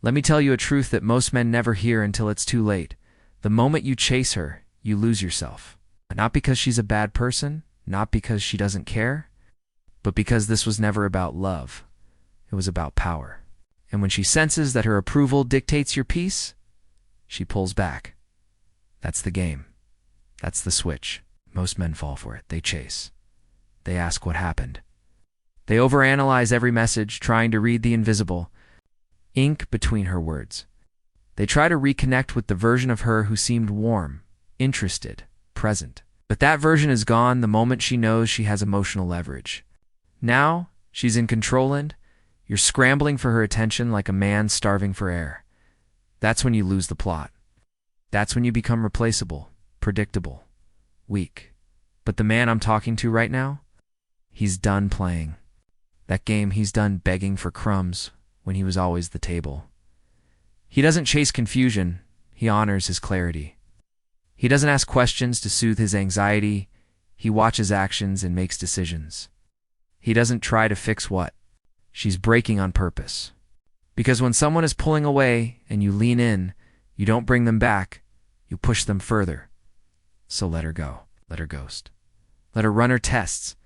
Let me tell you a truth that most men never hear until it's too late. The moment you chase her, you lose yourself. Not because she's a bad person, not because she doesn't care, but because this was never about love. It was about power. And when she senses that her approval dictates your peace, she pulls back. That's the game. That's the switch. Most men fall for it. They chase. They ask what happened. They overanalyze every message, trying to read the invisible ink between her words. They try to reconnect with the version of her who seemed warm, interested, present. But that version is gone the moment she knows she has emotional leverage. Now, she's in control and you're scrambling for her attention like a man starving for air. That's when you lose the plot. That's when you become replaceable, predictable, weak. But the man I'm talking to right now, he's done playing. That game, he's done begging for crumbs when he was always the table. He doesn't chase confusion, he honors his clarity. He doesn't ask questions to soothe his anxiety, he watches actions and makes decisions. He doesn't try to fix what she's breaking on purpose. Because when someone is pulling away and you lean in, you don't bring them back, you push them further. So let her go, let her ghost. Let her run her tests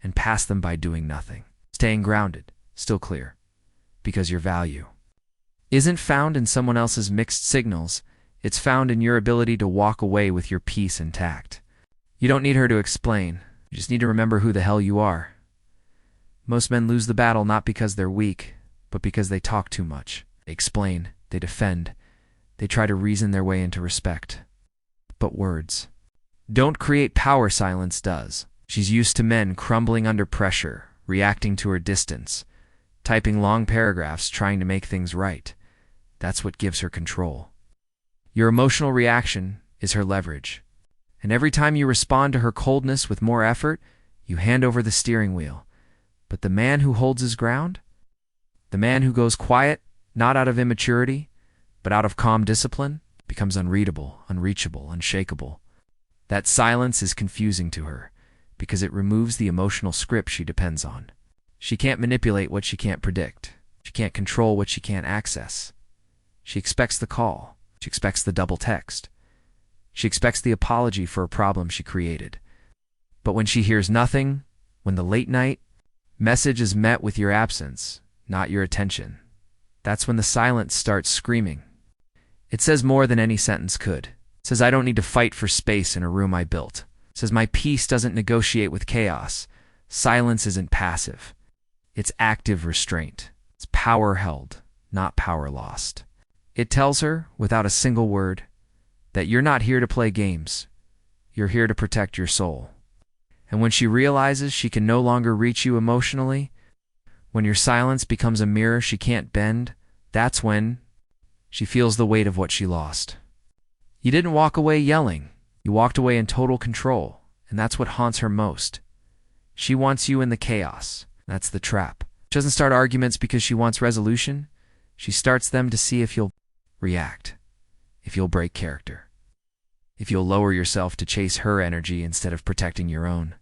and pass them by doing nothing. Staying grounded, still clear. Because your value isn't found in someone else's mixed signals, it's found in your ability to walk away with your peace intact. You don't need her to explain, you just need to remember who the hell you are. Most men lose the battle not because they're weak, but because they talk too much. They explain, they defend, they try to reason their way into respect. But words don't create power, silence does. She's used to men crumbling under pressure, reacting to her distance, typing long paragraphs trying to make things right. That's what gives her control. Your emotional reaction is her leverage. And every time you respond to her coldness with more effort, you hand over the steering wheel. But the man who holds his ground, the man who goes quiet, not out of immaturity, but out of calm discipline, becomes unreadable, unreachable, unshakable. That silence is confusing to her, because it removes the emotional script she depends on. She can't manipulate what she can't predict. She can't control what she can't access. She expects the call. She expects the double text. She expects the apology for a problem she created. But when she hears nothing, when the late night message is met with your absence, not your attention, that's when the silence starts screaming. It says more than any sentence could. It says, I don't need to fight for space in a room I built. It says, my peace doesn't negotiate with chaos. Silence isn't passive. It's active restraint. It's power held, not power lost. It tells her, without a single word, that you're not here to play games. You're here to protect your soul. And when she realizes she can no longer reach you emotionally, when your silence becomes a mirror she can't bend, that's when she feels the weight of what she lost. You didn't walk away yelling. You walked away in total control, and that's what haunts her most. She wants you in the chaos. That's the trap. She doesn't start arguments because she wants resolution. She starts them to see if you'll react, if you'll break character, if you'll lower yourself to chase her energy instead of protecting your own.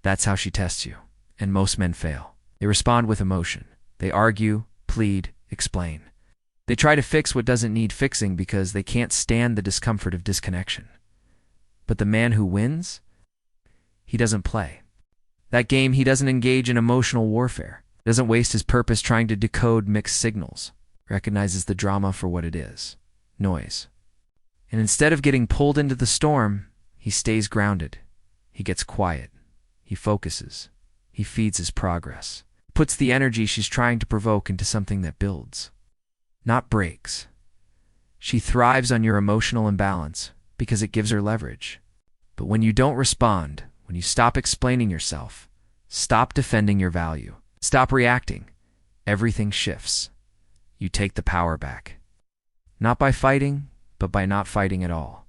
That's how she tests you, and most men fail. They respond with emotion. They argue, plead, explain. They try to fix what doesn't need fixing because they can't stand the discomfort of disconnection. But the man who wins, he doesn't play. That game, he doesn't engage in emotional warfare. Doesn't waste his purpose trying to decode mixed signals. Recognizes the drama for what it is. Noise. And instead of getting pulled into the storm, he stays grounded. He gets quiet. He focuses. He feeds his progress. Puts the energy she's trying to provoke into something that builds, not breaks. She thrives on your emotional imbalance because it gives her leverage. But when you don't respond, when you stop explaining yourself, stop defending your value, stop reacting, everything shifts. You take the power back. Not by fighting, but by not fighting at all.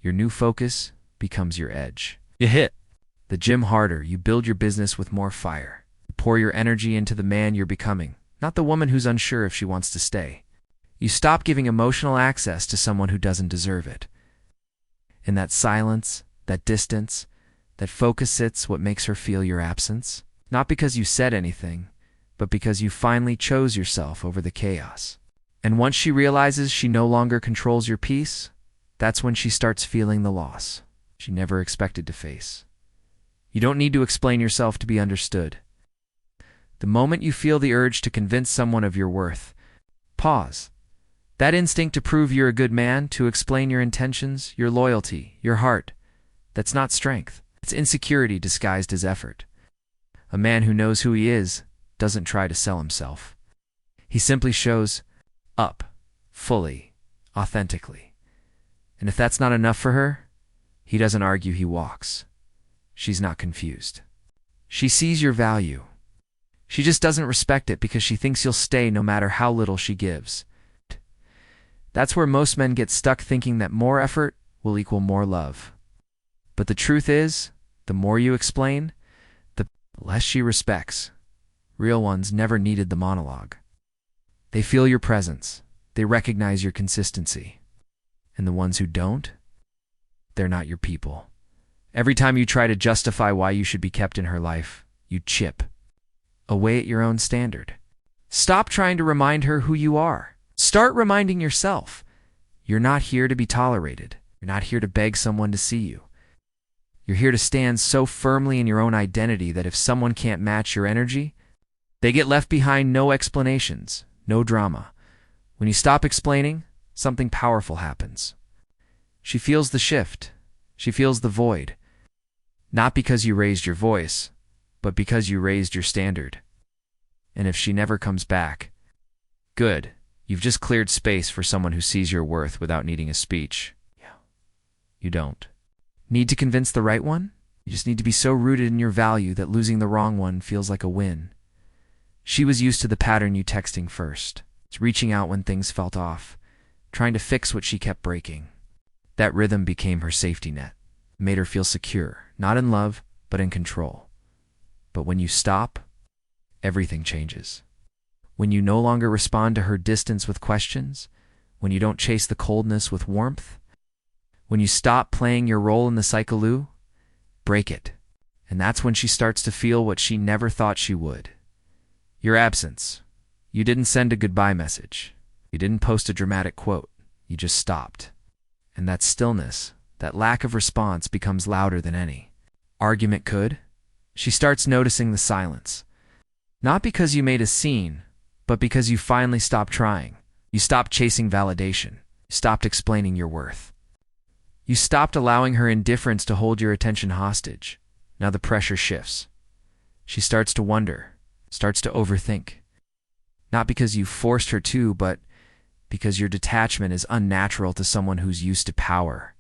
Your new focus becomes your edge. You hit the gym harder, you build your business with more fire. You pour your energy into the man you're becoming, not the woman who's unsure if she wants to stay. You stop giving emotional access to someone who doesn't deserve it. In that silence, that distance, that focus sits what makes her feel your absence. Not because you said anything, but because you finally chose yourself over the chaos. And once she realizes she no longer controls your peace, that's when she starts feeling the loss she never expected to face. You don't need to explain yourself to be understood. The moment you feel the urge to convince someone of your worth, pause. That instinct to prove you're a good man, to explain your intentions, your loyalty, your heart, that's not strength. It's insecurity disguised as effort. A man who knows who he is doesn't try to sell himself. He simply shows up, fully, authentically. And if that's not enough for her, he doesn't argue, he walks. She's not confused. She sees your value. She just doesn't respect it because she thinks you'll stay no matter how little she gives. That's where most men get stuck, thinking that more effort will equal more love. But the truth is, the more you explain, the less she respects. Real ones never needed the monologue. They feel your presence. They recognize your consistency. And the ones who don't, they're not your people. Every time you try to justify why you should be kept in her life, you chip away at your own standard. Stop trying to remind her who you are. Start reminding yourself. You're not here to be tolerated. You're not here to beg someone to see you. You're here to stand so firmly in your own identity that if someone can't match your energy, they get left behind. No explanations, no drama. When you stop explaining, something powerful happens. She feels the shift. She feels the void. Not because you raised your voice, but because you raised your standard. And if she never comes back, good. You've just cleared space for someone who sees your worth without needing a speech. You don't need to convince the right one. You just need to be so rooted in your value that losing the wrong one feels like a win. She was used to the pattern, you texting first. It's reaching out when things felt off, trying to fix what she kept breaking. That rhythm became her safety net. It made her feel secure, not in love, but in control. But when you stop, everything changes. When you no longer respond to her distance with questions, when you don't chase the coldness with warmth, when you stop playing your role in the cycle, break it. And that's when she starts to feel what she never thought she would. Your absence. You didn't send a goodbye message. You didn't post a dramatic quote. You just stopped. And that stillness, that lack of response, becomes louder than any argument could. She starts noticing the silence. Not because you made a scene, but because you finally stopped trying. You stopped chasing validation. You stopped explaining your worth. You stopped allowing her indifference to hold your attention hostage. Now the pressure shifts. She starts to wonder, starts to overthink. Not because you forced her to, but because your detachment is unnatural to someone who's used to power.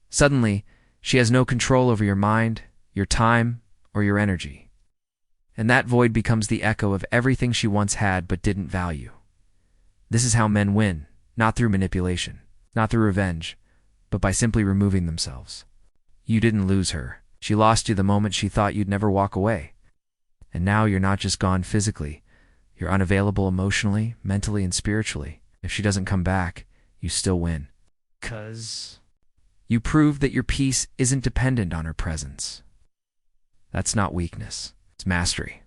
Suddenly, she has no control over your mind, your time, or your energy. And that void becomes the echo of everything she once had but didn't value. This is how men win, not through manipulation, not through revenge, but by simply removing themselves. You didn't lose her. She lost you the moment she thought you'd never walk away. And now you're not just gone physically. You're unavailable emotionally, mentally, and spiritually. If she doesn't come back, you still win. 'Cause you proved that your peace isn't dependent on her presence. That's not weakness. It's mastery.